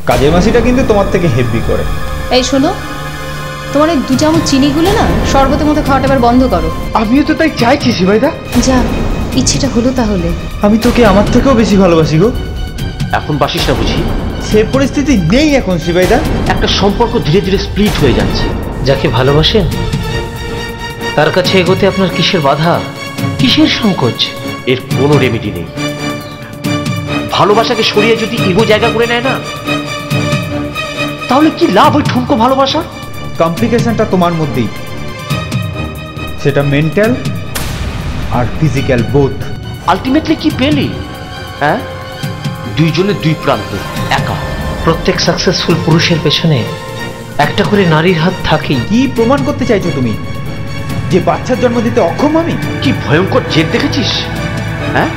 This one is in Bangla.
কাজের মাসিটা কিন্তু তোমার থেকে হেভি করে। এই শোনো, তোমার এই 2 চামচ চিনিগুলো না শরবতের মতো খাওয়াটা এবার বন্ধ করো। আমিও তো তাই চাইছি শিবাইদা। যা, ইচ্ছেটা হলো তাহলে। আমি তোকে আমার থেকেও বেশি ভালোবাসি গো। এখন বাসিস না বুঝি? সে পরিস্থিতি নেই এখন শিবাইদা। একটা সম্পর্ক ধীরে ধীরে স্প্লিট হয়ে যাচ্ছে। যাকে ভালোবাসেন তার কাছে এগোতে আপনার কিসের বাধা, কিসের সংকোচ? এর কোনো রেমেডি নেই। ভালোবাসাকে সরিয়ে যদি ইগো জায়গা করে নেয় না, তাহলে কি লাভ ওই ঠুনকো ভালোবাসা? কমপ্লিকেশনটা তোমার মধ্যেই, সেটা মেন্টাল আর ফিজিক্যাল বোথ। আলটিমেটলি কি পেলি? হ্যাঁ, দুইজনের দুই প্রান্ত, একা। প্রত্যেক সাকসেসফুল পুরুষের পেছনে একটা করে নারীর হাত থাকেই। কি প্রমাণ করতে চাইছো তুমি যে বাচ্চার জন্ম দিতে অক্ষম আমি? কি ভয়ঙ্কর জেদ দেখেছিস? হ্যাঁ,